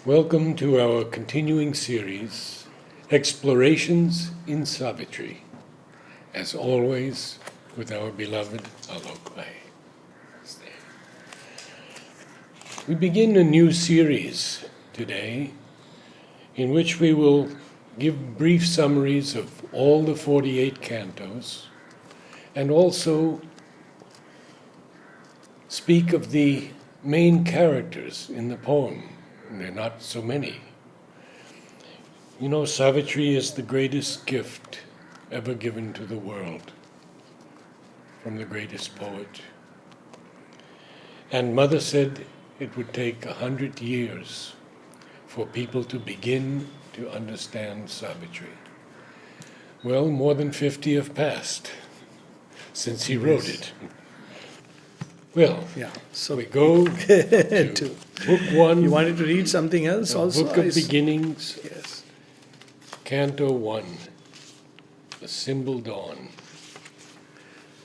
Welcome to our continuing series, Explorations in Savitri, as always with our beloved Alok. We begin a new series today in which we will give brief summaries of all the 48 cantos and also speak of the main characters in the poem. And there are not so many. You know, Savitri is the greatest gift ever given to the world from the greatest poet. And Mother said it would take 100 years for people to begin to understand Savitri. Well, more than 50 have passed since he wrote it. Well, so we go to Book 1. You wanted to read something else also? Book of Beginnings, Yes. Canto 1, The Symbol Dawn,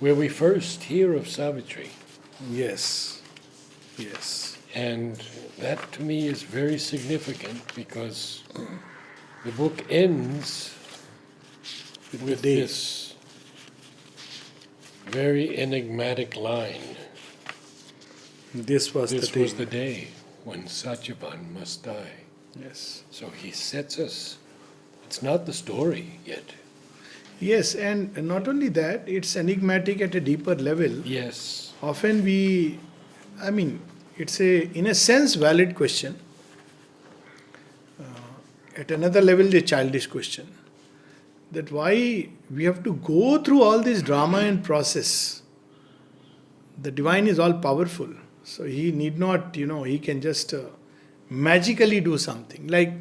where we first hear of Savitri. Yes. Yes. And that to me is very significant because the book ends with this very enigmatic line. This was the day when Satyavan must die. Yes. So he sets us. It's not the story yet. Yes, and not only that, it's enigmatic at a deeper level. Yes. Often it's in a sense, valid question. At another level, a childish question. That why we have to go through all this drama and process. The divine is all powerful. So he need not, he can just magically do something. Like,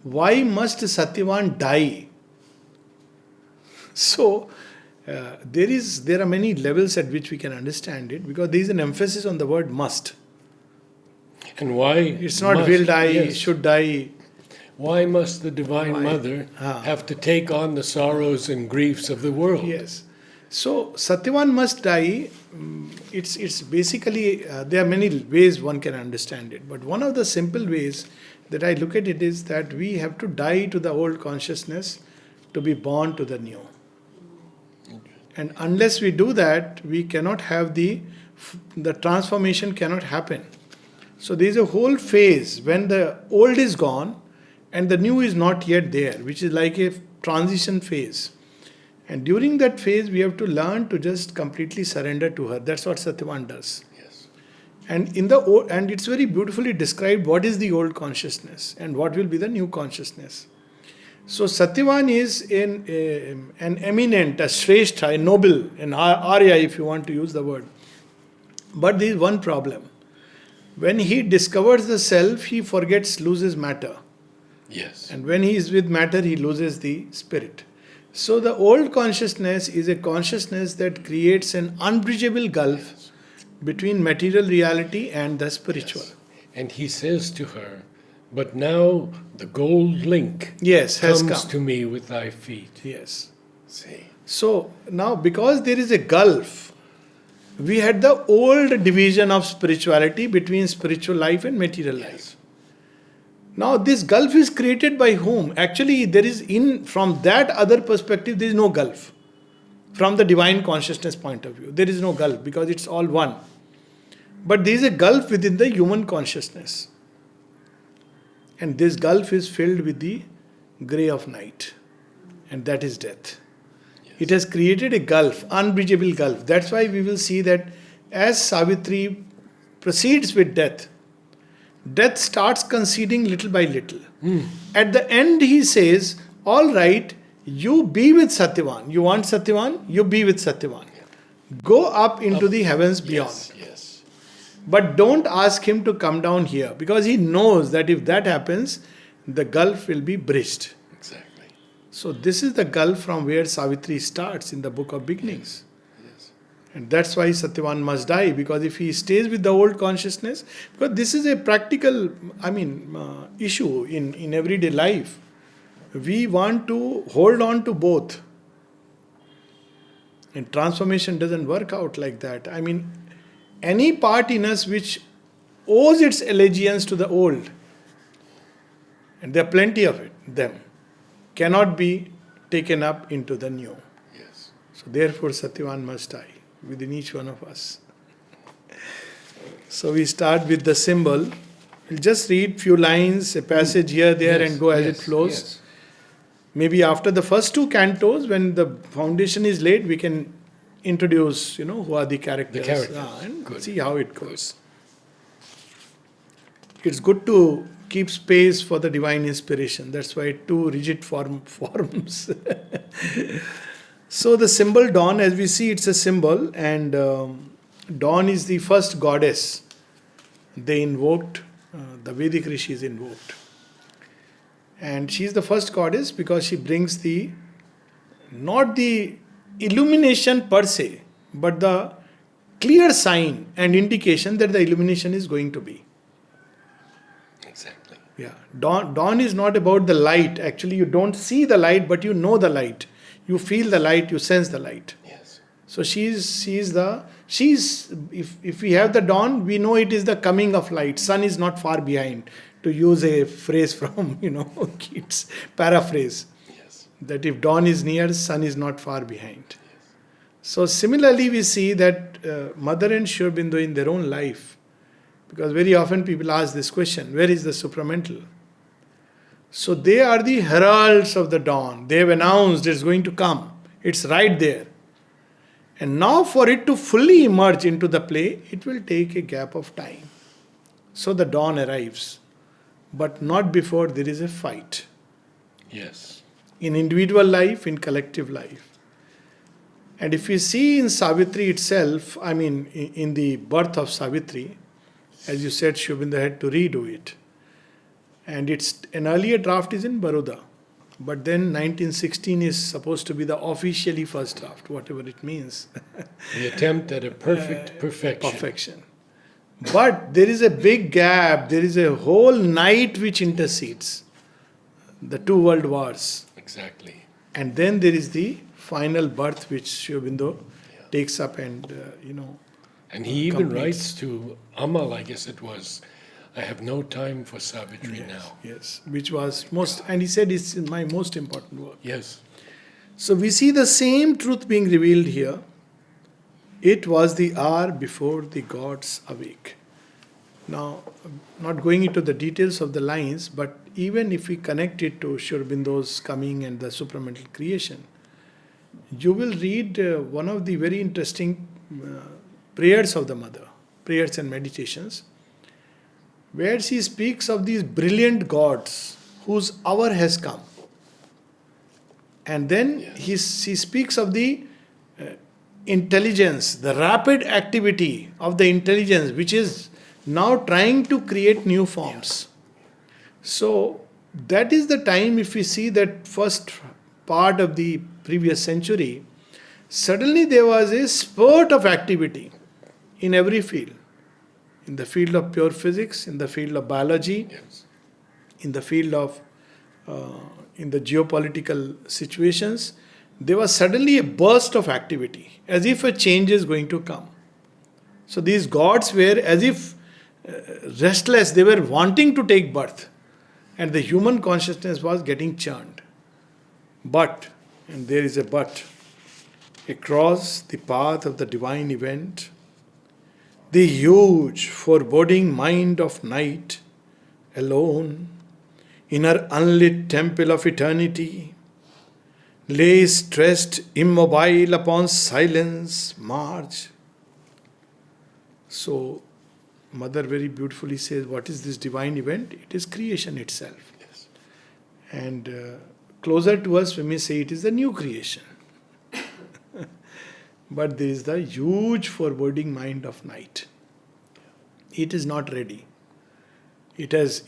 why must Satyavan die? So, there are many levels at which we can understand it because there is an emphasis on the word must. And why? It's not will die, should die. Why must the Divine Mother have to take on the sorrows and griefs of the world? Yes. So, Satyavan must die. It's basically, there are many ways one can understand it. But one of the simple ways that I look at it is that we have to die to the old consciousness to be born to the new. And unless we do that, we cannot have the transformation cannot happen. So there is a whole phase when the old is gone and the new is not yet there, which is like a transition phase. And during that phase, we have to learn to just completely surrender to her. That's what Satyavan does. Yes. And and it's very beautifully described what is the old consciousness and what will be the new consciousness. So Satyavan is an eminent, a shrestha, a noble, an arya if you want to use the word. But there is one problem. When he discovers the self, he loses matter. Yes. And when he is with matter, he loses the spirit. So the old consciousness is a consciousness that creates an unbridgeable gulf between material reality and the spiritual. Yes. And he says to her, but now the gold link comes to me with thy feet. Yes. See. So now because there is a gulf, we had the old division of spirituality between spiritual life and material life. Now this gulf is created by whom? Actually from that other perspective there is no gulf. From the divine consciousness point of view, there is no gulf because it's all one. But there is a gulf within the human consciousness. And this gulf is filled with the grey of night. And that is death. Yes. It has created a gulf, unbridgeable gulf. That's why we will see that as Savitri proceeds with death, death starts conceding little by little. At the end he says, all right, you be with Satyavan. You want Satyavan? You be with Satyavan. Go up into the heavens beyond. Yes. But don't ask him to come down here because he knows that if that happens, the gulf will be bridged. Exactly. So this is the gulf from where Savitri starts in the Book of Beginnings. Yes. And that's why Satyavan must die, because if he stays with the old consciousness, because this is a practical, issue in everyday life. We want to hold on to both. And transformation doesn't work out like that. Any part in us which owes its allegiance to the old And there are plenty of them. Cannot be taken up into the new. Yes. So therefore Satyavan must die within each one of us. So we start with the symbol. We'll just read few lines, a passage here, there, Yes, and go as yes, it flows. yes. Maybe after the first two cantos, when the foundation is laid, we can introduce, who are the characters, The characters. and Good. see how it goes. It's good to keep space for the divine inspiration. That's why two rigid forms. So the symbol dawn, as we see, it's a symbol, and dawn is the first goddess they invoked. The Vedic rishis invoked. And she is the first goddess because she brings not the illumination per se, but the clear sign and indication that the illumination is going to be. Exactly. Yeah. Dawn is not about the light. Actually, you don't see the light, but you know the light. You feel the light, you sense the light. Yes. So if we have the dawn, we know it is the coming of light. Sun is not far behind. To use a phrase from, Keats' paraphrase, Yes. that if dawn is near, sun is not far behind. So similarly, we see that Mother and Sri Aurobindo in their own life, because very often people ask this question, where is the supramental? So they are the heralds of the dawn. They have announced it's going to come. It's right there. And now for it to fully emerge into the play, it will take a gap of time. So the dawn arrives. But not before there is a fight. Yes. In individual life, in collective life. And if we see in Savitri itself, in the birth of Savitri, as you said, Sri Aurobindo had to redo it. And an earlier draft is in Baroda. But then 1916 is supposed to be the officially first draft, whatever it means. The attempt at a perfection. Perfection. But there is a big gap, there is a whole night which intercedes. The two world wars. Exactly. And then there is the final birth which Sri Aurobindo takes up and, And he even completes. writes to Amal, I guess it was, I have no time for Savitri now. Yes, which was and he said it's my most important work. Yes. So we see the same truth being revealed here. It was the hour before the gods awake. Now, not going into the details of the lines, but even if we connect it to Sri Aurobindo's coming and the supramental creation, you will read one of the very interesting prayers of the Mother, prayers and meditations, where she speaks of these brilliant gods whose hour has come. And then she speaks of the intelligence, the rapid activity of the intelligence, which is now trying to create new forms. So that is the time, if we see that first part of the previous century, suddenly there was a spurt of activity in every field. In the field of pure physics, in the field of biology, Yes. in the field of, in the geopolitical situations, there was suddenly a burst of activity, as if a change is going to come. So these gods were as if restless, they were wanting to take birth. And the human consciousness was getting churned. But, and there is a but, across the path of the divine event, the huge foreboding mind of night, alone, in her unlit temple of eternity, lay stressed immobile upon silence march. So, Mother very beautifully says, what is this divine event? It is creation itself. Yes. And closer to us, we may say it is the new creation. But there is the huge foreboding mind of night. It is not ready. It has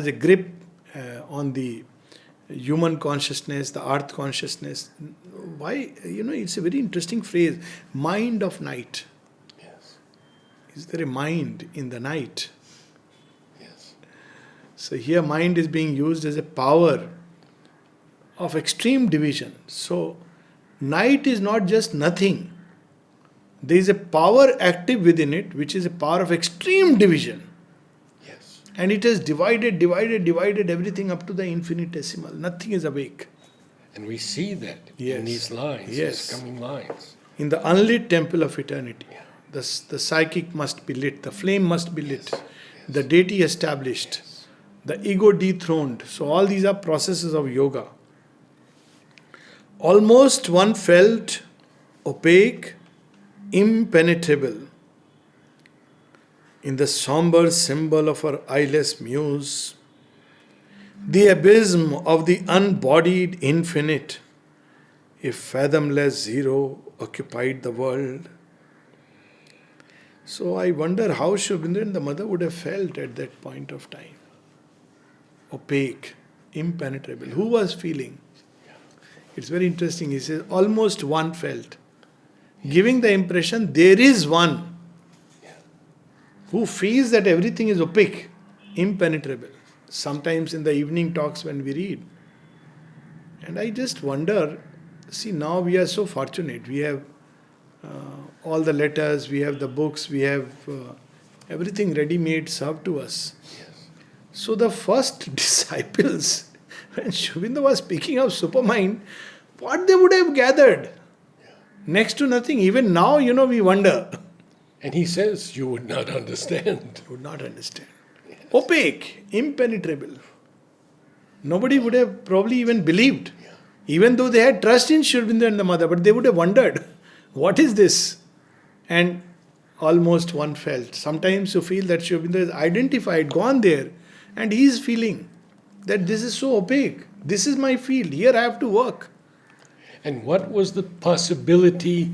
a grip on the human consciousness, the earth consciousness. Why? It's a very interesting phrase. Mind of night. Yes. Is there a mind in the night? Yes. So here mind is being used as a power of extreme division. So night is not just nothing. There is a power active within it, which is a power of extreme division. Yes. And it has divided everything up to the infinitesimal. Nothing is awake. And we see that Yes. in these lines, Yes. these coming lines. In the unlit temple of eternity, the psychic must be lit, the flame must be lit, the deity established, the ego dethroned. So, all these are processes of yoga. Almost one felt opaque, impenetrable. In the somber symbol of her eyeless muse, the abysm of the unbodied infinite, a fathomless zero occupied the world. So I wonder how Aurobindo and the mother would have felt at that point of time. Opaque, impenetrable. Who was feeling? It's very interesting. He says, almost one felt. Giving the impression there is one who feels that everything is opaque, impenetrable. Sometimes in the evening talks when we read. And I just wonder, see, now we are so fortunate. We have all the letters, we have the books, we have everything ready-made served to us. So the first disciples, when Aurobindo was speaking of supermind, what they would have gathered? Next to nothing. Even now, we wonder. And he says, you would not understand. Would not understand. Opaque, impenetrable. Nobody would have probably even believed. Even though they had trust in Aurobindo and the mother, but they would have wondered, what is this? And almost one felt. Sometimes you feel that Aurobindo is identified, gone there, and he is feeling that this is so opaque. This is my field. Here I have to work. And what was the possibility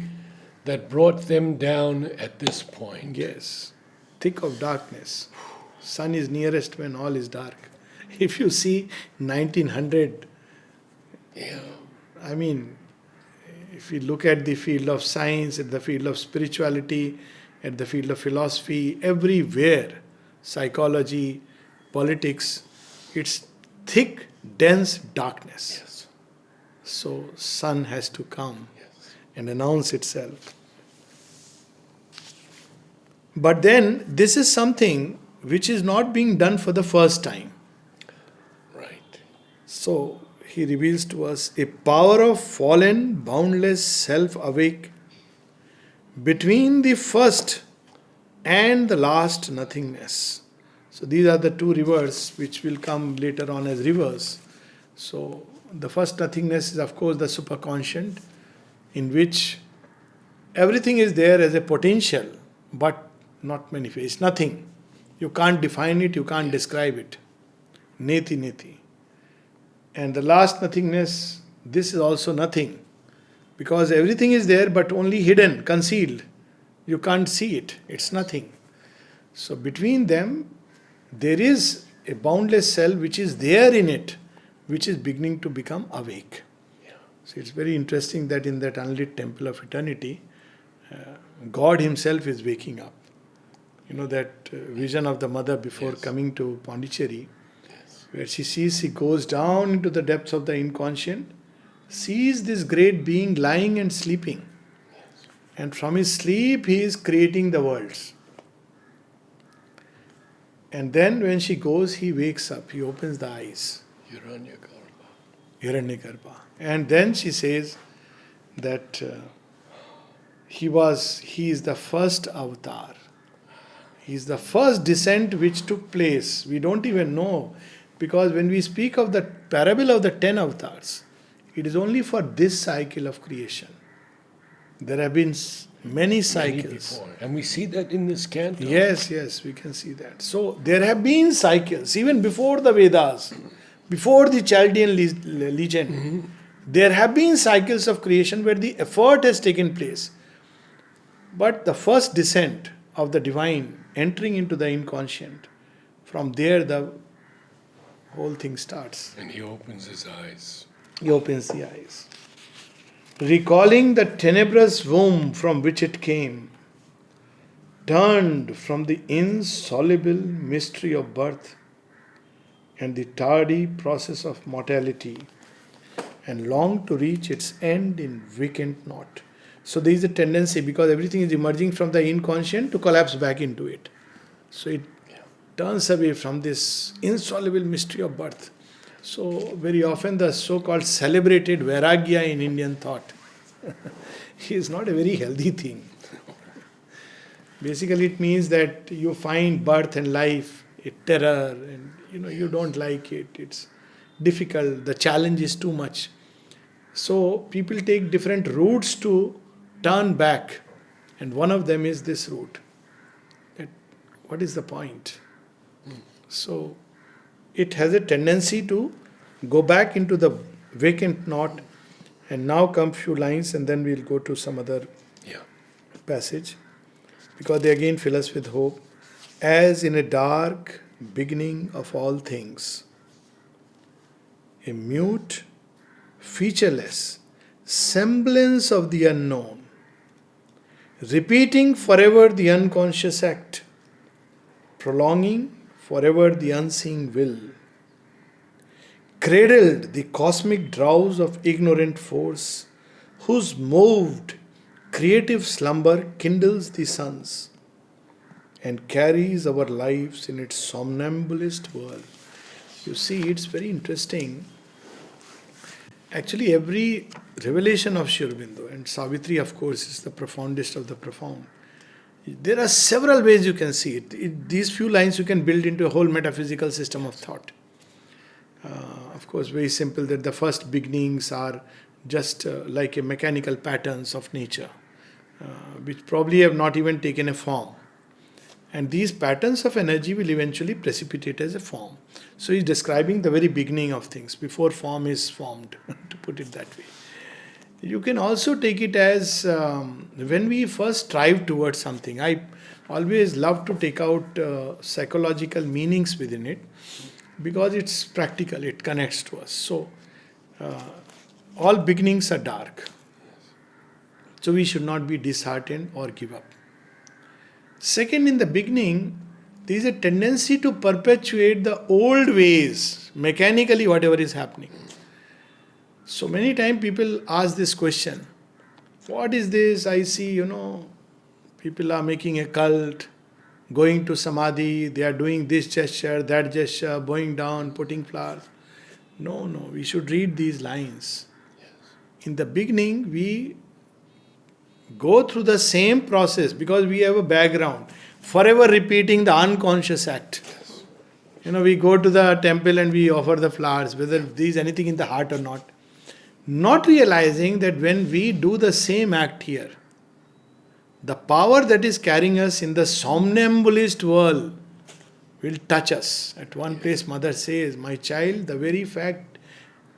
that brought them down at this point? Yes. Thick of darkness. Sun is nearest when all is dark. If you see 1900, I mean, if we look at the field of science, at the field of spirituality, at the field of philosophy, everywhere, psychology, politics, it's thick, dense darkness. Yes. So sun has to come and announce itself. But then this is something which is not being done for the first time. Right. So he reveals to us a power of fallen, boundless self awake between the first and the last nothingness. So these are the two rivers which will come later on as rivers. So the first nothingness is, of course, the superconscient, in which everything is there as a potential, but not manifest. It's nothing. You can't define it, you can't describe it. Neti neti. And the last nothingness, this is also nothing. Because everything is there, but only hidden, concealed. You can't see it. It's nothing. So between them, there is a boundless self which is there in it, which is beginning to become awake. So it's very interesting that in that unlit temple of eternity, God himself is waking up. That vision of the mother before coming to Pondicherry, where she goes down into the depths of the inconscient, sees this great being lying and sleeping. And from his sleep, he is creating the worlds. And then when she goes, he wakes up, he opens the eyes. Hiranyagarbha. And then she says that he is the first avatar. He is the first descent which took place. We don't even know, because when we speak of the parable of the 10 avatars, it is only for this cycle of creation. There have been many cycles. Before. And we see that in this canto. Yes, we can see that. So there have been cycles, even before the Vedas, before the Chaldean legend. Mm-hmm. There have been cycles of creation where the effort has taken place. But the first descent of the divine entering into the inconscient, from there the whole thing starts. And he opens his eyes. He opens the eyes. Recalling the tenebrous womb from which it came, turned from the insoluble mystery of birth and the tardy process of mortality, and longed to reach its end in vacant knot. So there is a tendency, because everything is emerging from the inconscient, to collapse back into it. So turns away from this insoluble mystery of birth. So, very often the so called celebrated Vairagya in Indian thought is not a very healthy thing. Basically, it means that you find birth and life a terror, and you don't like it. It's difficult. The challenge is too much. So people take different routes to turn back, and one of them is this route. That what is the point? So it has a tendency to go back into the vacant knot, and now come few lines, and then we'll go to some other passage, because they again fill us with hope. As in a dark beginning of all things, a mute, featureless semblance of the unknown, repeating forever the unconscious act, prolonging forever the unseen will, cradled the cosmic drowse of ignorant force, whose moved creative slumber kindles the suns and carries our lives in its somnambulist whirl. You see, it's very interesting. Actually, every revelation of Sri Aurobindo, and Savitri, of course, is the profoundest of the profound. There are several ways you can see it. These few lines you can build into a whole metaphysical system of thought. Of course, very simple, that the first beginnings are just like a mechanical patterns of nature, which probably have not even taken a form. And these patterns of energy will eventually precipitate as a form. So he's describing the very beginning of things, before form is formed, to put it that way. You can also take it as when we first strive towards something. I always love to take out psychological meanings within it, because it's practical, it connects to us. So all beginnings are dark. So we should not be disheartened or give up. Second, in the beginning, there is a tendency to perpetuate the old ways, mechanically, whatever is happening. So many times people ask this question, what is this? I see, people are making a cult, going to samadhi, they are doing this gesture, that gesture, bowing down, putting flowers. No, we should read these lines. In the beginning, we go through the same process because we have a background, forever repeating the unconscious act. We go to the temple and we offer the flowers, whether there is anything in the heart or not. Not realizing that when we do the same act here, the power that is carrying us in the somnambulist world will touch us. At one place, Mother says, my child, the very fact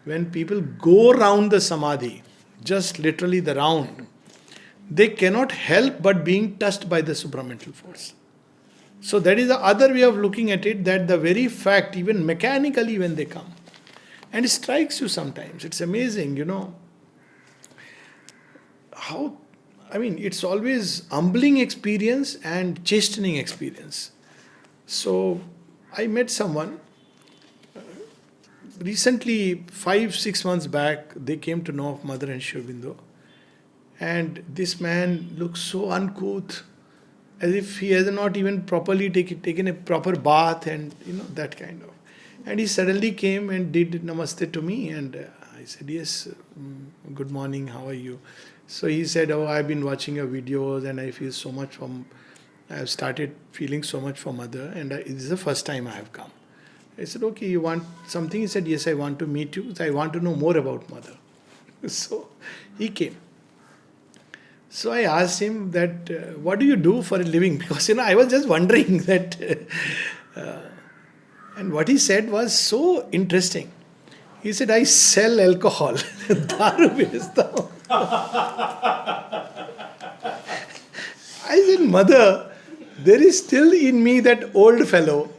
when people go round the samadhi, just literally the round, they cannot help but being touched by the supramental force. So that is the other way of looking at it, that the very fact, even mechanically when they come, and it strikes you sometimes. It's amazing, how, it's always humbling experience and chastening experience. So I met someone, recently 5-6 months back, they came to know of Mother and Sri Aurobindo. And this man looks so uncouth, as if he has not even properly taken a proper bath, and that kind of. And he suddenly came and did namaste to me, and I said, yes, good morning, how are you? So he said, I've been watching your videos and I feel so much I've started feeling so much for Mother, and this is the first time I have come. I said, okay, you want something? He said, yes, I want to meet you. I want to know more about Mother. So he came. So I asked him that, what do you do for a living? Because, I was just wondering that. And what he said was so interesting. He said, I sell alcohol. Daru bechta hu. I said, Mother, there is still in me that old fellow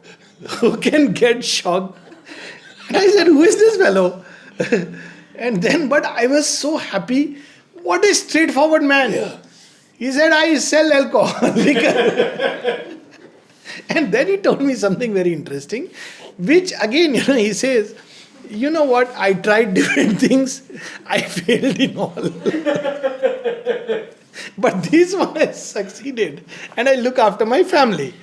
who can get shocked. And I said, who is this fellow? And then, but I was so happy. What a straightforward man. Yeah. He said, I sell alcohol. And then he told me something very interesting, which again, he says, you know what, I tried different things, I failed in all. But this one has succeeded, and I look after my family.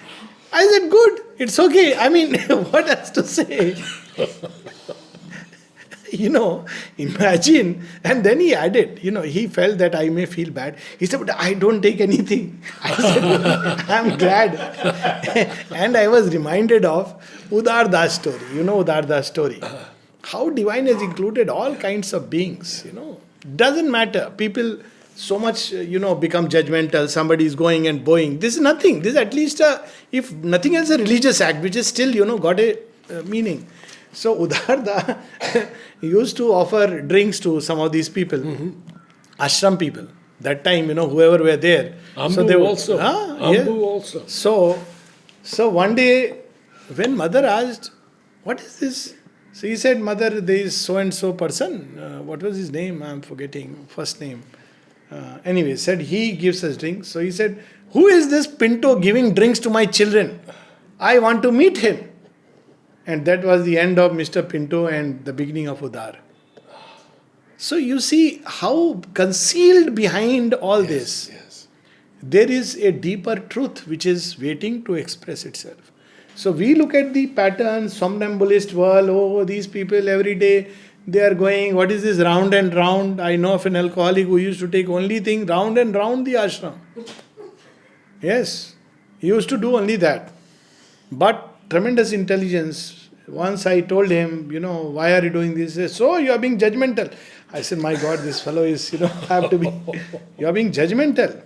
I said, good. It's okay. I mean, what else to say? Imagine. And then he added, he felt that I may feel bad. He said, but I don't take anything. I said, I'm glad. And I was reminded of Udar Das story. You know Udar Das story. How divine has included all kinds of beings. Doesn't matter. People so much, become judgmental. Somebody is going and bowing. This is nothing. This is at least, if nothing else, a religious act, which is still, got a meaning. So Udarda used to offer drinks to some of these people, ashram people. That time, whoever were there. Ambu they also. Yeah. Also. So one day, when mother asked, what is this? So he said, mother, there is so and so person. What was his name? I'm forgetting. First name. Anyway, said he gives us drinks. So he said, who is this Pinto giving drinks to my children? I want to meet him. And that was the end of Mr. Pinto and the beginning of Udar. So you see how concealed behind all this, there is a deeper truth which is waiting to express itself. So we look at the pattern, somnambulist world, oh, these people every day, they are going, what is this round and round? I know of an alcoholic who used to take only thing round and round the ashram. Yes, he used to do only that. But tremendous intelligence. Once I told him, why are you doing this? He said, so you are being judgmental. I said, my God, this fellow is, have to be, you are being judgmental.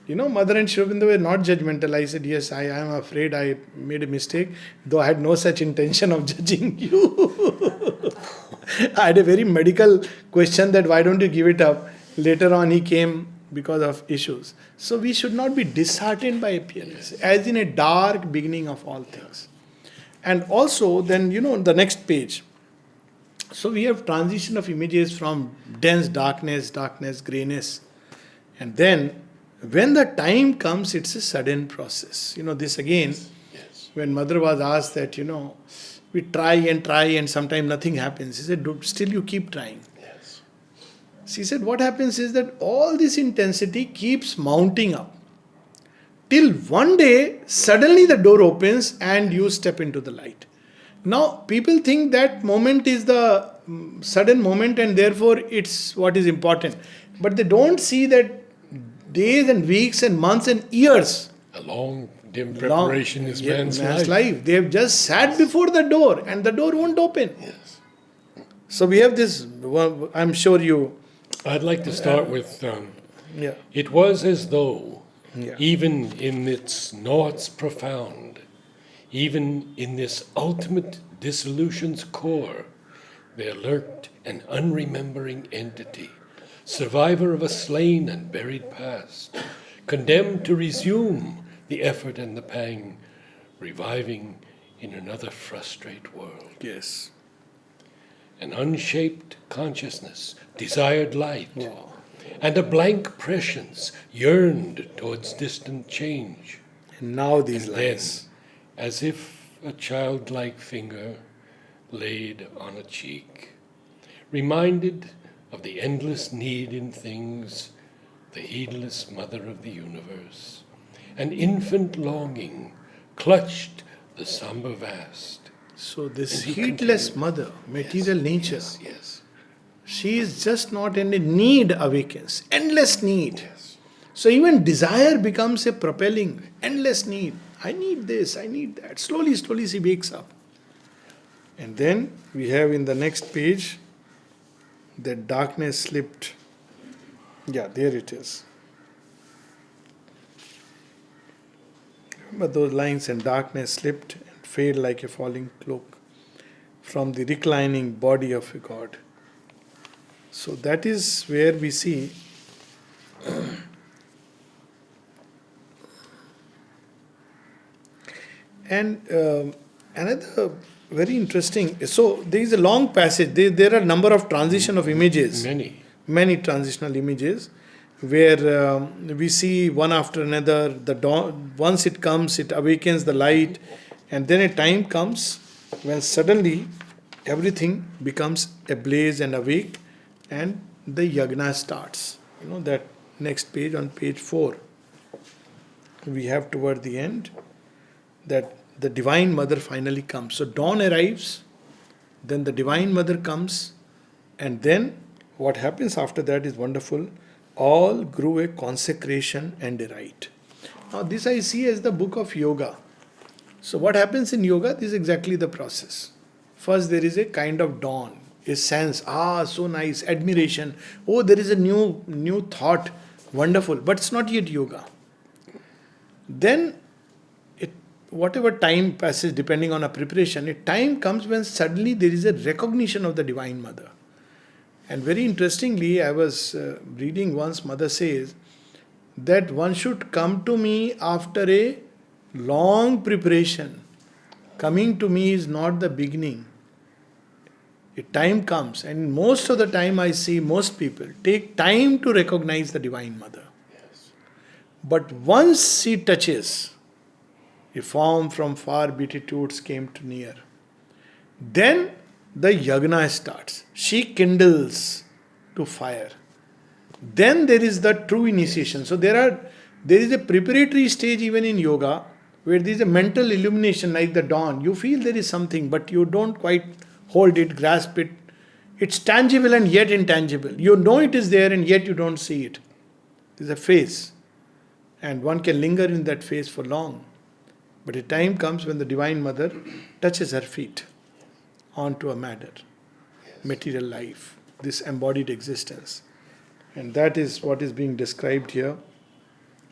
Mother and Aurobindo were not judgmental. I said, yes, I am afraid I made a mistake, though I had no such intention of judging you. I had a very medical question that why don't you give it up? Later on he came because of issues. So we should not be disheartened by appearance, as in a dark beginning of all things. And also then, the next page. So we have transition of images from dense darkness, grayness. And then when the time comes, it's a sudden process. This again, when mother was asked that, we try and sometimes nothing happens. He said, still you keep trying. She said, what happens is that all this intensity keeps mounting up. Till one day, suddenly the door opens and you step into the light. Now, people think that moment is the sudden moment and therefore it's what is important. But they don't see that days and weeks and months and years. A long, dim preparation is man's life. They have just sat before the door and the door won't open. So we have this, I'm sure you... I'd like to start with, it was as though, even in its noughts profound, even in this ultimate dissolution's core, there lurked an unremembering entity, survivor of a slain and buried past, condemned to resume the effort and the pang, reviving in another frustrate world. Yes. An unshaped consciousness desired light, and a blank prescience yearned towards distant change. And now these and lines. Then, as if a childlike finger laid on a cheek, reminded of the endless need in things, the heedless mother of the universe, an infant longing clutched the somber vast. So this heedless mother, material nature, she is just not in a need awakens, endless need. So even desire becomes a propelling, endless need. I need this, I need that. Slowly she wakes up. And then we have in the next page that darkness slipped. Yeah, there it is. Remember those lines, and darkness slipped and fade like a falling cloak from the reclining body of a god. So that is where we see and another very interesting, so there is a long passage, there are a number of transition of images, many transitional images where we see one after another, the dawn, once it comes, it awakens the light, and then a time comes when suddenly everything becomes ablaze and awake, and the yagna starts. That next page, on page 4, we have toward the end that the Divine Mother finally comes. So dawn arrives, then the Divine Mother comes, and then what happens after that is wonderful. All grew a consecration and a rite. Now, this I see as the book of yoga. So, what happens in yoga? This is exactly the process. First, there is a kind of dawn, a sense, so nice, admiration. Oh, there is a new thought, wonderful, but it's not yet yoga. Then, whatever time passes, depending on a preparation, a time comes when suddenly there is a recognition of the Divine Mother. And very interestingly, I was reading once, Mother says that one should come to me after a long preparation. Coming to me is not the beginning. A time comes, and most of the time I see most people take time to recognize the Divine Mother. Yes. But once she touches, a form from far beatitudes came to near. Then the yagna starts. She kindles to fire. Then there is the true initiation. So there is a preparatory stage even in yoga where there is a mental illumination like the dawn. You feel there is something, but you don't quite hold it, grasp it. It's tangible and yet intangible. You know it is there and yet you don't see it. There's a phase. And one can linger in that phase for long. But a time comes when the Divine Mother touches her feet onto a matter, material life, this embodied existence. And that is what is being described here.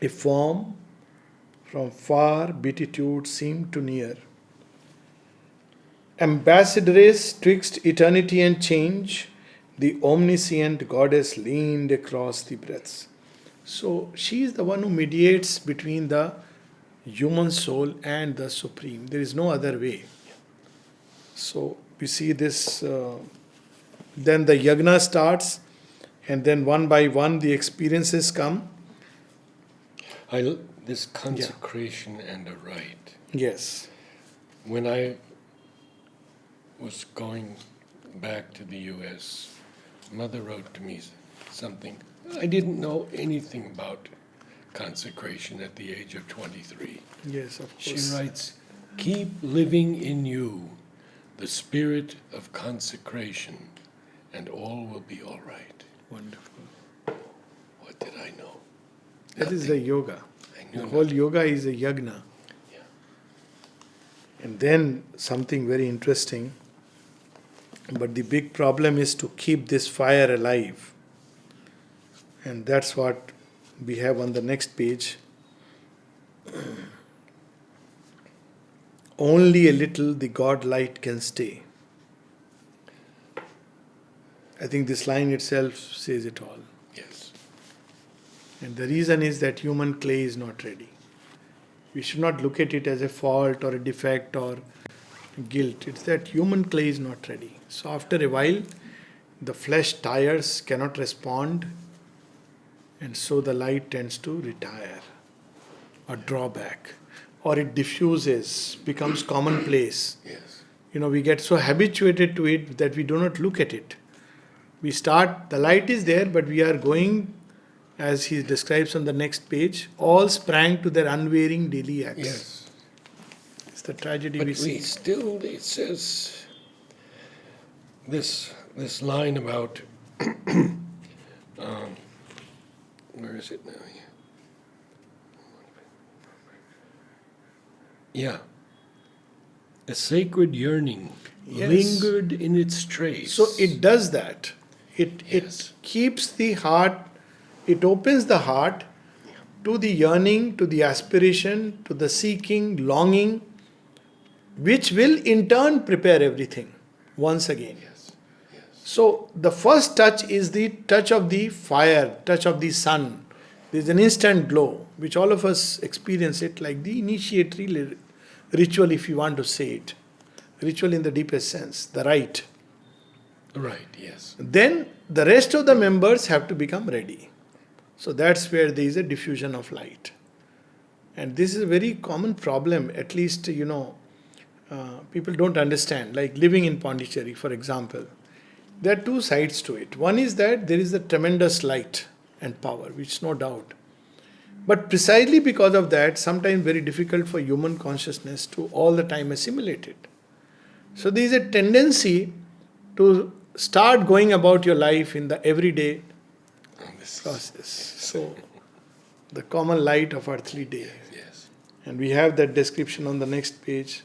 A form from far beatitude seemed to near. Ambassadress twixt eternity and change, the omniscient goddess leaned across the breaths. So she is the one who mediates between the human soul and the Supreme. There is no other way. So we see this, then the yagna starts, and then one by one the experiences come. This consecration and a rite. Yes. When I was going back to the US, Mother wrote to me something. I didn't know anything about consecration at the age of 23. Yes, of She course. writes, "Keep living in you the spirit of consecration, and all will be all right." Wonderful. What did I know? That is the yoga. I The knew whole nothing. yoga is a yagna. Yeah. And then something very interesting. But the big problem is to keep this fire alive. And that's what we have on the next page. Only a little the God light can stay. I think this line itself says it all. Yes. And the reason is that human clay is not ready. We should not look at it as a fault or a defect or guilt. It's that human clay is not ready. So after a while, the flesh tires, cannot respond, and so the light tends to retire or draw back, or it diffuses, becomes commonplace. Yes. We get so habituated to it that we do not look at it. We start, the light is there, but we are going, as he describes on the next page, all sprang to their unwearying daily acts. Yes. It's the tragedy But we we see. still, it says this line about where is it now? Yeah. A sacred yearning Yes. lingered in its trace. So it does that. It Yes. keeps the heart, it opens the heart to the yearning, to the aspiration, to the seeking, longing, which will in turn prepare everything once again. Yes. Yes. So the first touch is the touch of the fire, touch of the sun. There's an instant glow, which all of us experience it like the initiatory ritual, if you want to say it. Ritual in the deepest sense, the rite. Right, yes. Then the rest of the members have to become ready. So that's where there is a diffusion of light. And this is a very common problem, at least, people don't understand. Like living in Pondicherry, for example, there are two sides to it. One is that there is a tremendous light and power, which no doubt. But precisely because of that, sometimes very difficult for human consciousness to all the time assimilate it. So there is a tendency to start going about your life in the everyday process. So the common light of earthly day. Yes. And we have that description on the next page.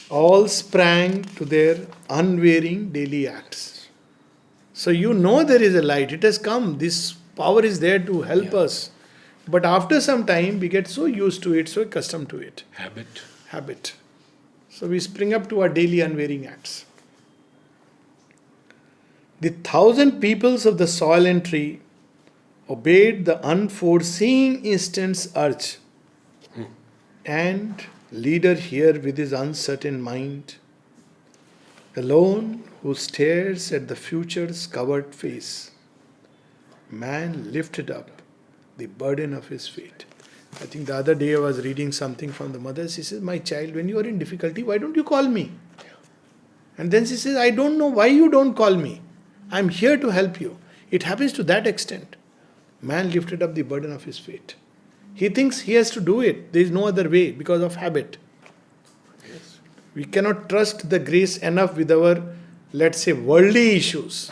All sprang to their unwearying daily acts. So you know there is a light, it has come, this power is there to help us. But after some time, we get so used to it, so accustomed to it. Habit. So we spring up to our daily unwearying acts. The 1,000 peoples of the soil and tree obeyed the unforeseen instant's urge. And leader here with his uncertain mind, alone who stares at the future's covered face, man lifted up the burden of his fate. I think the other day I was reading something from the mother. She says, my child, when you are in difficulty, why don't you call me? And then she says, I don't know why you don't call me. I'm here to help you. It happens to that extent. Man lifted up the burden of his fate. He thinks he has to do it. There is no other way because of habit. Yes. We cannot trust the grace enough with our, let's say, worldly issues.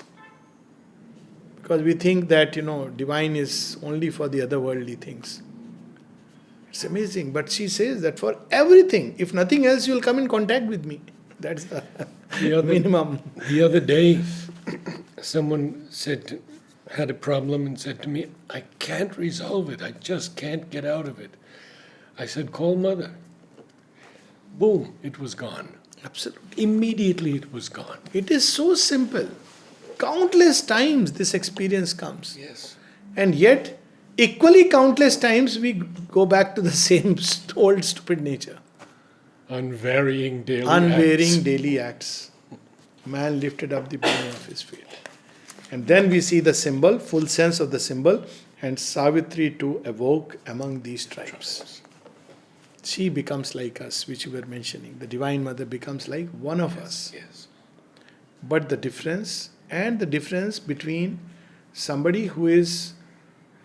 Because we think that, divine is only for the other worldly things. It's amazing. But she says that for everything, if nothing else, you will come in contact with me. That's the minimum. The other day, someone had a problem and said to me, I can't resolve it. I just can't get out of it. I said, call mother. Boom, it was gone. Absolutely. Immediately it was gone. It is so simple. Countless times this experience comes. Yes. And yet, equally countless times we go back to the same old stupid nature. Unvarying daily acts. Man lifted up the burden of his fate. And then we see the symbol, full sense of the symbol, and Savitri to evoke among these tribes. She becomes like us, which you were mentioning. The Divine Mother becomes like one of us. Yes. But the difference between somebody who is,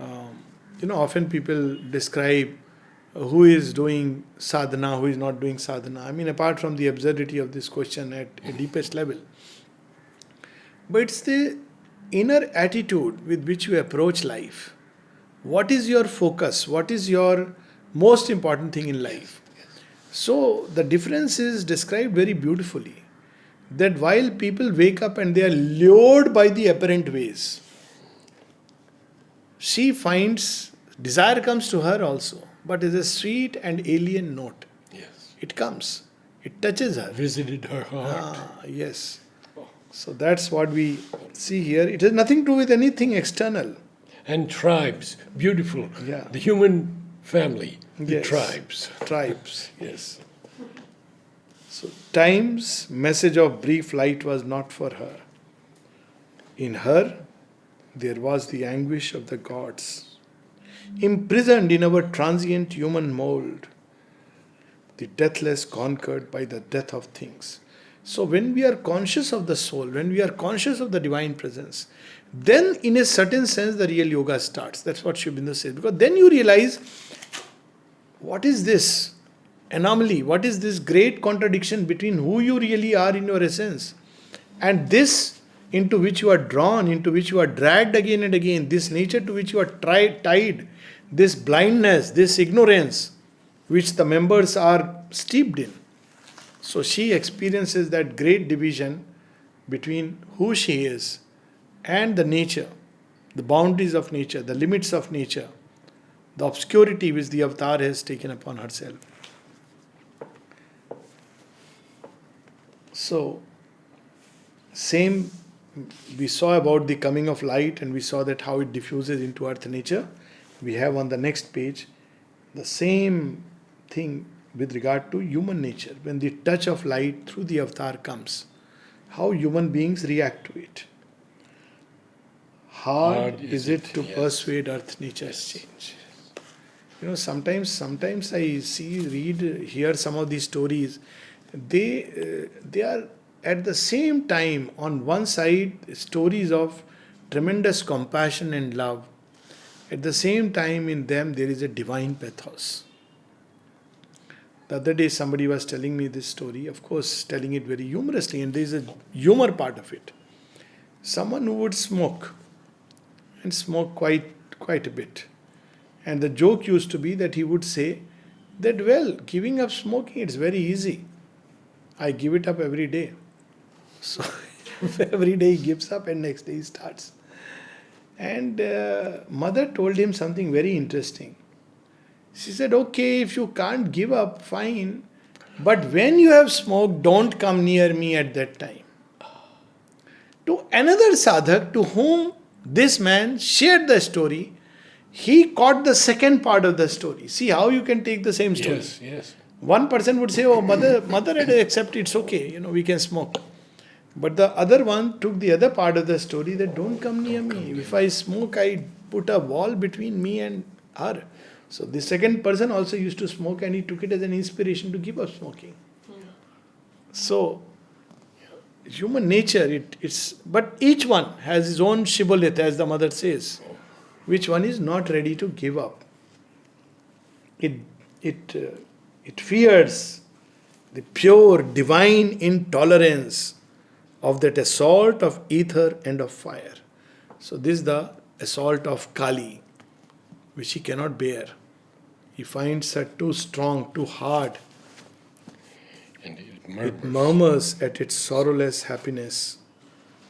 often people describe who is doing sadhana, who is not doing sadhana. I mean, apart from the absurdity of this question at a deepest level. But it's the inner attitude with which you approach life. What is your focus? What is your most important thing in life? So the difference is described very beautifully. That while people wake up and they are lured by the apparent ways, she finds desire comes to her also, but is a sweet and alien note. Yes. It comes. It touches her. Visited her heart. Yes. So that's what we see here. It has nothing to do with anything external. And tribes. Beautiful. Yeah. The human family. The Yes. tribes. Tribes, yes. So time's message of brief light was not for her. In her, there was the anguish of the gods, imprisoned in our transient human mold, the deathless conquered by the death of things. So when we are conscious of the soul, when we are conscious of the divine presence, then in a certain sense the real yoga starts. That's what Aurobindo says. Because then you realize, what is this anomaly? What is this great contradiction between who you really are in your essence and this into which you are drawn, into which you are dragged again and again, this nature to which you are tied, this blindness, this ignorance, which the members are steeped in. So she experiences that great division between who she is and the nature, the boundaries of nature, the limits of nature, the obscurity which the avatar has taken upon herself. So, same we saw about the coming of light and we saw that how it diffuses into earth nature. We have on the next page the same thing with regard to human nature. When the touch of light through the avatar comes, how human beings react to it. Hard is it to persuade earth nature's change. Sometimes I hear some of these stories. They are at the same time, on one side, stories of tremendous compassion and love. At the same time, in them there is a divine pathos. The other day somebody was telling me this story, of course telling it very humorously, and there is a humor part of it. Someone who would smoke, and smoke quite a bit. And the joke used to be that he would say that, well, giving up smoking, it's very easy. I give it up every day. So every day he gives up and next day he starts. And mother told him something very interesting. She said, okay, if you can't give up, fine. But when you have smoked, don't come near me at that time. To another sadhak to whom this man shared the story, he caught the second part of the story. See how you can take the same story. Yes, yes. One person would say, oh, mother had accepted, it's okay, we can smoke. But the other one took the other part of the story that don't come near me. If I smoke, I put a wall between me and her. So the second person also used to smoke and he took it as an inspiration to give up smoking. So human nature, but each one has his own shibboleth, as the mother says. Which one is not ready to give up? It fears the pure divine intolerance of that assault of ether and of fire. So this is the assault of Kali, which he cannot bear. He finds her too strong, too hard. And It murmurs at its sorrowless happiness.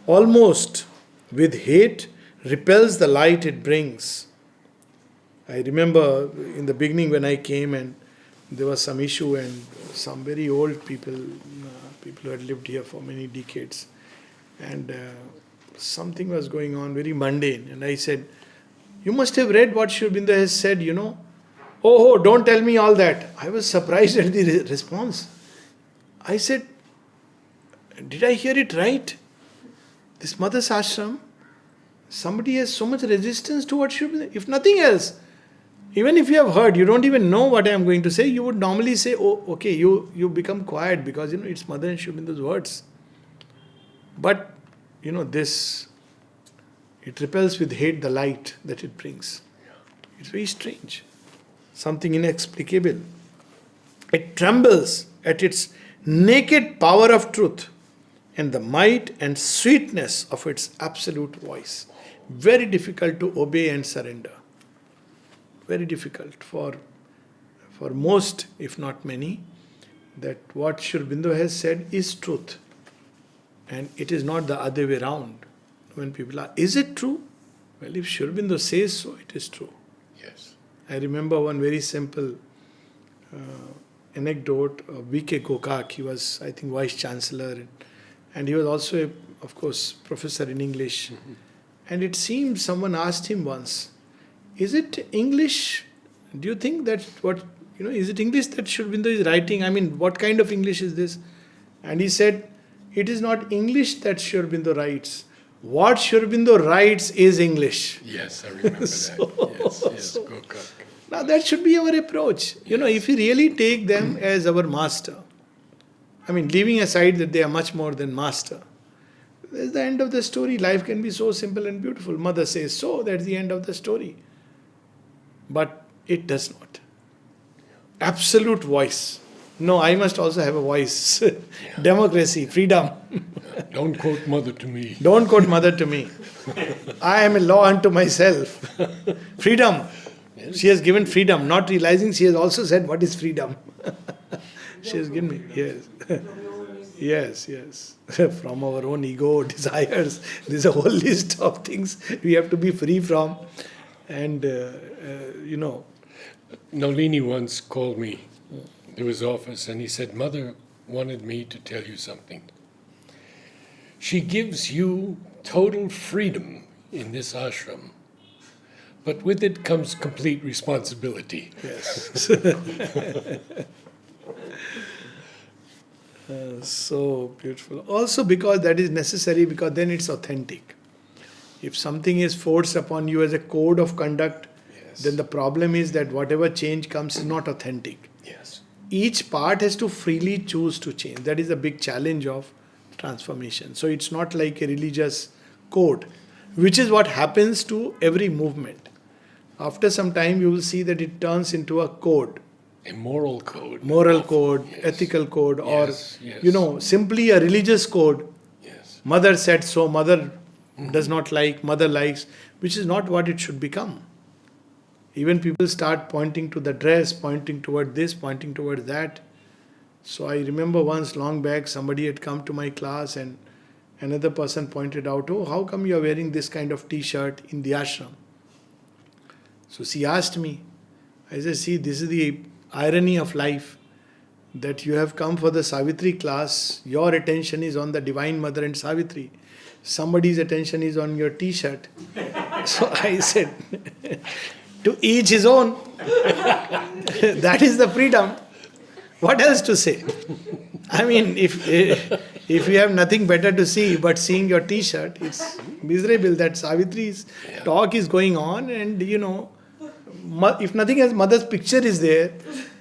Almost with hate repels the light it brings. I remember in the beginning when I came and there was some issue and some very old people who had lived here for many decades, and something was going on very mundane, and I said, you must have read what Sri Aurobindo has said, Oh, don't tell me all that. I was surprised at the response. I said, did I hear it right? This Mother's Ashram, somebody has so much resistance to what Sri Aurobindo, if nothing else. Even if you have heard, you don't even know what I am going to say, you would normally say, oh, okay, you become quiet because, it's Mother and Sri Aurobindo's words. But, this, it repels with hate the light that it brings. It's very strange. Something inexplicable. It trembles at its naked power of truth and the might and sweetness of its absolute voice. Very difficult to obey and surrender. Very difficult for most, if not many, that what Sri Aurobindo has said is truth. And it is not the other way around. When people are, is it true? Well, if Sri Aurobindo says so, it is true. yes. I remember one very simple anecdote of V.K. Gokak. He was, I think, Vice Chancellor. And he was also, of course, professor in English. Mm-hmm. And it seemed someone asked him once, is it English? Do you think that is it English that Sri Aurobindo is writing? I mean, what kind of English is this? And he said, it is not English that Sri Aurobindo writes. What Sri Aurobindo writes is English. Yes, I remember that. Yes, Gokak. Now that should be our approach. If we really take them as our master, I mean, leaving aside that they are much more than master, that's the end of the story. Life can be so simple and beautiful. Mother says so, that's the end of the story. But it does not. Absolute voice. No, I must also have a voice. Democracy, freedom. Don't quote Mother to me. Don't quote Mother to me. I am a law unto myself. Freedom. Yes. She has given freedom, not realizing she has also said what is freedom. She has given me. Yes. Yes. From our own ego, desires. There's a whole list of things we have to be free from. And, Nalini once called me to his office and he said, Mother wanted me to tell you something. She gives you total freedom in this ashram, but with it comes complete responsibility. Yes. So beautiful. Also because that is necessary, because then it's authentic. If something is forced upon you as a code of conduct, Yes. then the problem is that whatever change comes is not authentic. Yes. Each part has to freely choose to change. That is a big challenge of transformation. So it's not like a religious code, which is what happens to every movement. After some time, you will see that it turns into a code, A moral code. moral code, Yes. ethical code, or Yes, yes. simply a religious code. Yes. Mother said so, mother does not like, mother likes, which is not what it should become. Even people start pointing to the dress, pointing toward this, pointing toward that. So I remember once long back, somebody had come to my class and another person pointed out, oh, how come you are wearing this kind of t-shirt in the ashram? So she asked me, I said, see, this is the irony of life, that you have come for the Savitri class, your attention is on the Divine Mother and Savitri. Somebody's attention is on your t-shirt. So I said, to each his own. That is the freedom. What else to say? I mean, if you have nothing better to see but seeing your t-shirt, it's miserable that Savitri's talk is going on, and if nothing else, mother's picture is there,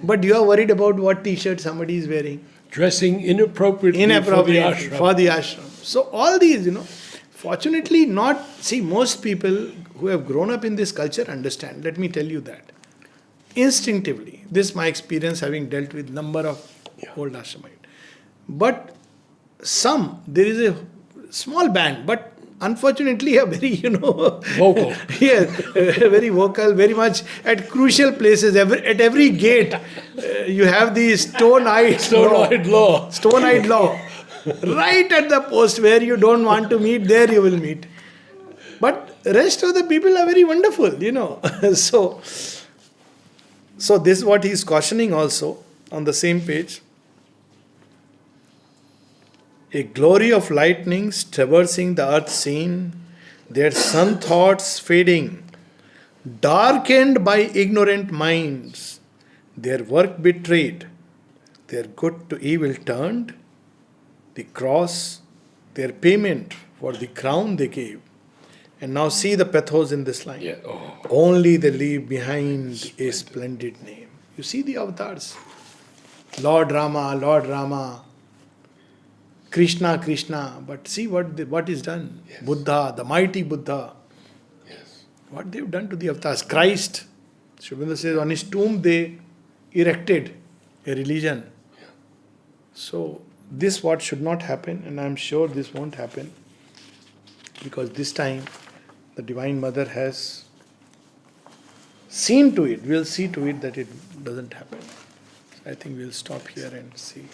but you are worried about what t-shirt somebody is wearing. Dressing inappropriately for the ashram. For the ashram. So all these, fortunately not, see, most people who have grown up in this culture understand. Let me tell you that. Instinctively, this is my experience having dealt with number of old ashramite. But there is a small band, but unfortunately a very, Vocal. yes, very vocal, very much at crucial places. At every gate, you have the stone-eyed law. Stone-eyed law. Right at the post where you don't want to meet, there you will meet. But rest of the people are very wonderful, So this is what he is cautioning also on the same page. A glory of lightnings traversing the earth scene, their sun thoughts fading, darkened by ignorant minds, their work betrayed, their good to evil turned, the cross, their payment for the crown they gave. And now see the pathos in this line. Yeah. Oh. Only they leave behind a splendid name. You see the avatars. Lord Rama, Krishna, but see what is done. Yes. Buddha, the mighty Buddha. Yes. What they've done to the avatars. Christ, Aurobindo says, on his tomb they erected a religion. Yeah. So this what should not happen, and I'm sure this won't happen, because this time the Divine Mother has seen to it, we'll see to it that it doesn't happen. I think we'll stop here and see.